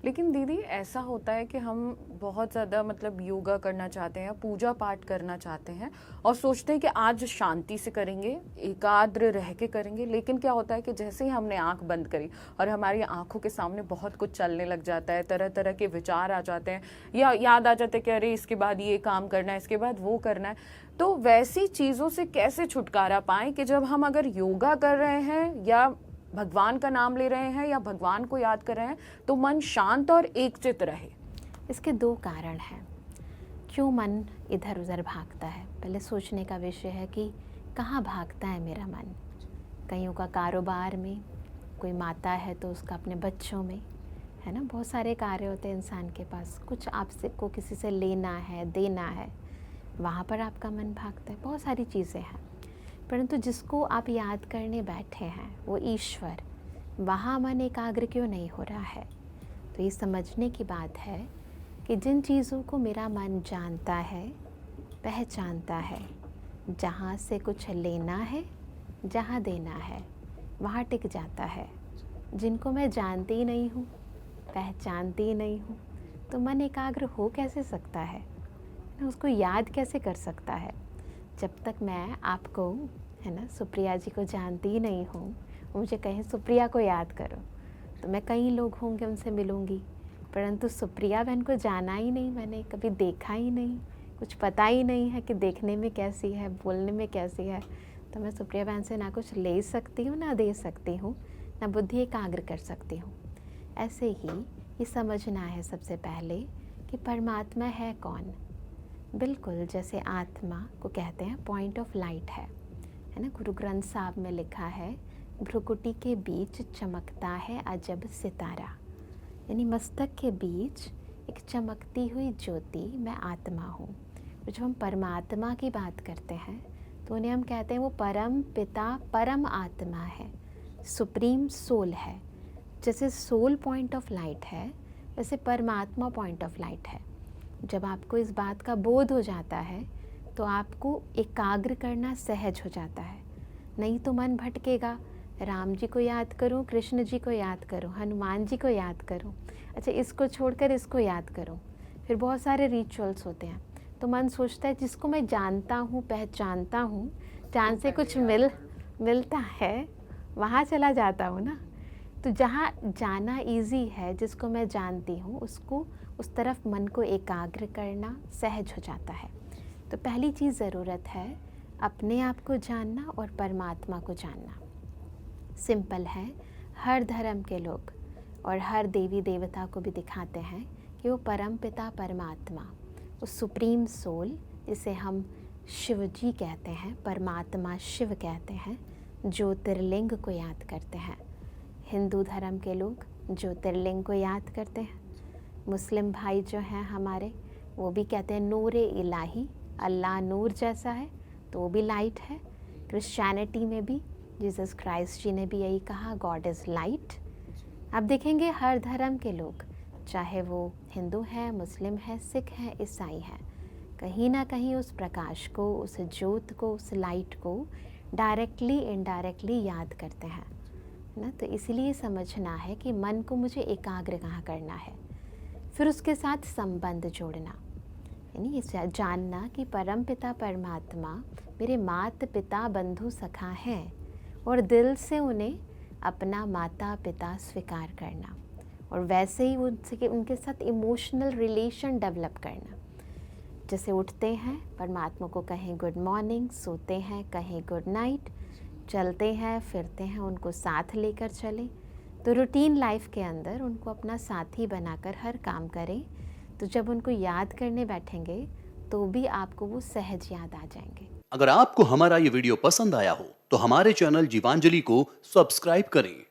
लेकिन दीदी ऐसा होता है कि हम बहुत ज़्यादा मतलब योगा करना चाहते हैं, पूजा पाठ करना चाहते हैं और सोचते हैं कि आज शांति से करेंगे, एकाग्र रह के करेंगे। लेकिन क्या होता है कि जैसे ही हमने आंख बंद करी और हमारी आंखों के सामने बहुत कुछ चलने लग जाता है, तरह तरह के विचार आ जाते हैं या याद आ जाते हैं कि अरे इसके बाद ये काम करना है, इसके बाद वो करना है। तो वैसी चीज़ों से कैसे छुटकारा पाएं कि जब हम अगर योगा कर रहे हैं या भगवान का नाम ले रहे हैं या भगवान को याद कर रहे हैं तो मन शांत और एकचित्त रहे? इसके दो कारण हैं क्यों मन इधर उधर भागता है। पहले सोचने का विषय है कि कहाँ भागता है मेरा मन। कईयों का कारोबार में, कोई माता है तो उसका अपने बच्चों में, है ना। बहुत सारे कार्य होते हैं इंसान के पास, कुछ आपसे को किसी से लेना है, देना है, वहाँ पर आपका मन भागता है। बहुत सारी चीज़ें हैं, परंतु जिसको आप याद करने बैठे हैं वो ईश्वर, वहाँ मन एकाग्र क्यों नहीं हो रहा है। तो ये समझने की बात है कि जिन चीज़ों को मेरा मन जानता है, पहचानता है, जहाँ से कुछ लेना है, जहाँ देना है, वहाँ टिक जाता है। जिनको मैं जानती ही नहीं हूँ, पहचानती ही नहीं हूँ, तो मन एकाग्र हो कैसे सकता है, उसको याद कैसे कर सकता है। जब तक मैं आपको, है ना, सुप्रिया जी को जानती ही नहीं हूँ, मुझे कहें सुप्रिया को याद करो, तो मैं कई लोग होंगे उनसे मिलूँगी, परंतु सुप्रिया बहन को जाना ही नहीं, मैंने कभी देखा ही नहीं, कुछ पता ही नहीं है कि देखने में कैसी है, बोलने में कैसी है। तो मैं सुप्रिया बहन से ना कुछ ले सकती हूँ, ना दे सकती हूँ, ना बुद्धि एकाग्र कर सकती हूँ। ऐसे ही ये समझना है सबसे पहले कि परमात्मा है कौन। बिल्कुल जैसे आत्मा को कहते हैं पॉइंट ऑफ लाइट है ना। गुरु ग्रंथ साहब में लिखा है, भ्रुकुटी के बीच चमकता है अजब सितारा, यानी मस्तक के बीच एक चमकती हुई ज्योति मैं आत्मा हूँ। तो जब हम परमात्मा की बात करते हैं तो उन्हें हम कहते हैं वो परम पिता, परम आत्मा है, सुप्रीम सोल है। जैसे सोल पॉइंट ऑफ लाइट है, वैसे परमात्मा पॉइंट ऑफ लाइट है। जब आपको इस बात का बोध हो जाता है तो आपको एकाग्र करना सहज हो जाता है। नहीं तो मन भटकेगा, राम जी को याद करूं, कृष्ण जी को याद करूं, हनुमान जी को याद करूं, अच्छा इसको छोड़कर इसको याद करूं। फिर बहुत सारे रिचुअल्स होते हैं, तो मन सोचता है जिसको मैं जानता हूं, पहचानता हूं, जान से कुछ मिलता है, वहाँ चला जाता हूँ ना। तो जहाँ जाना इजी है, जिसको मैं जानती हूँ, उसको उस तरफ मन को एकाग्र करना सहज हो जाता है। तो पहली चीज़ ज़रूरत है अपने आप को जानना और परमात्मा को जानना। सिंपल है, हर धर्म के लोग और हर देवी देवता को भी दिखाते हैं कि वो परम पिता परमात्मा, वो सुप्रीम सोल, जिसे हम शिव जी कहते हैं, परमात्मा शिव कहते हैं, ज्योतिर्लिंग को याद करते हैं। हिंदू धर्म के लोग ज्योतिर्लिंग को याद करते हैं। मुस्लिम भाई जो हैं हमारे, वो भी कहते हैं नूरे इलाही, अल्लाह नूर जैसा है, तो वो भी लाइट है। क्रिश्चियनिटी में भी जीसस क्राइस्ट जी ने भी यही कहा, गॉड इज़ लाइट। आप देखेंगे हर धर्म के लोग, चाहे वो हिंदू हैं, मुस्लिम हैं, सिख हैं, ईसाई हैं, कहीं ना कहीं उस प्रकाश को, उस ज्योत को, उस लाइट को डायरेक्टली इनडायरेक्टली याद करते हैं ना। तो इसलिए समझना है कि मन को मुझे एकाग्र कहाँ करना है, फिर उसके साथ संबंध जोड़ना, यानी ये जानना कि परम पिता परमात्मा मेरे माता पिता बंधु सखा हैं और दिल से उन्हें अपना माता पिता स्वीकार करना, और वैसे ही उनके साथ इमोशनल रिलेशन डेवलप करना। जैसे उठते हैं परमात्मा को कहें गुड मॉर्निंग, सोते हैं कहें गुड नाइट, चलते हैं फिरते हैं उनको साथ लेकर चलें। तो रूटीन लाइफ के अंदर उनको अपना साथी बनाकर हर काम करें। तो जब उनको याद करने बैठेंगे तो भी आपको वो सहज याद आ जाएंगे। अगर आपको हमारा ये वीडियो पसंद आया हो तो हमारे चैनल जीवांजलि को सब्सक्राइब करें